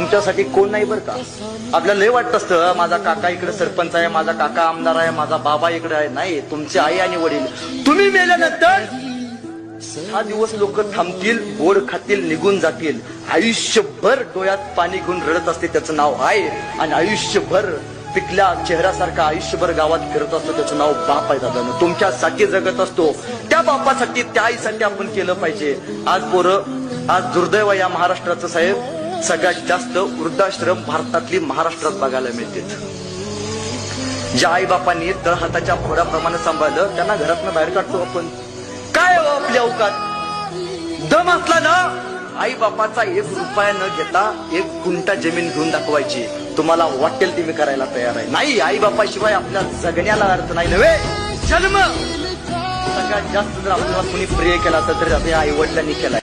तुमच्यासाठी कोण नाही बरं का. आपल्याला लय वाटत असतं माझा काका इकडे सरपंच आहे, माझा काका आमदार आहे, माझा बाबा इकडे आहे. नाही, तुमची आई आणि वडील. तुम्ही मेल्यानंतर हा दिवस लोक थांबतील, गोड खातील, निघून जातील. आयुष्यभर डोळ्यात पाणी घेऊन रडत असते त्याचं नाव आहे. आणि आयुष्यभर पिकल्या चेहऱ्यासारखा आयुष्यभर गावात फिरत असतो त्याचं नाव बाप आहे. दादा, तुमच्यासाठी जगत असतो. त्या बापासाठी, त्या आईसाठी आपण केलं पाहिजे. आज दुर्दैव या महाराष्ट्राचं साहेब, सगळ्यात जास्त वृद्धाश्रम भारतातली महाराष्ट्रात बघायला मिळते. ज्या आई बापांनी तळहाताच्या फोडाप्रमाणे सांभाळलं त्यांना घरातनं बाहेर काढतो आपण. काय हो आपल्या अवकात दम असला ना, आई बापाचा 1 रुपया न घेता 1 गुंठा जमीन घेऊन दाखवायची. तुम्हाला वाटेल ते मी करायला तयार आहे. नाही, आई बापाशिवाय आपल्या जगण्याला अर्थ नाही नव्हे. जन्म सगळ्यात जास्त जर आपल्याला कुणी प्रिय केला तर आई वडिलांनी केलाय.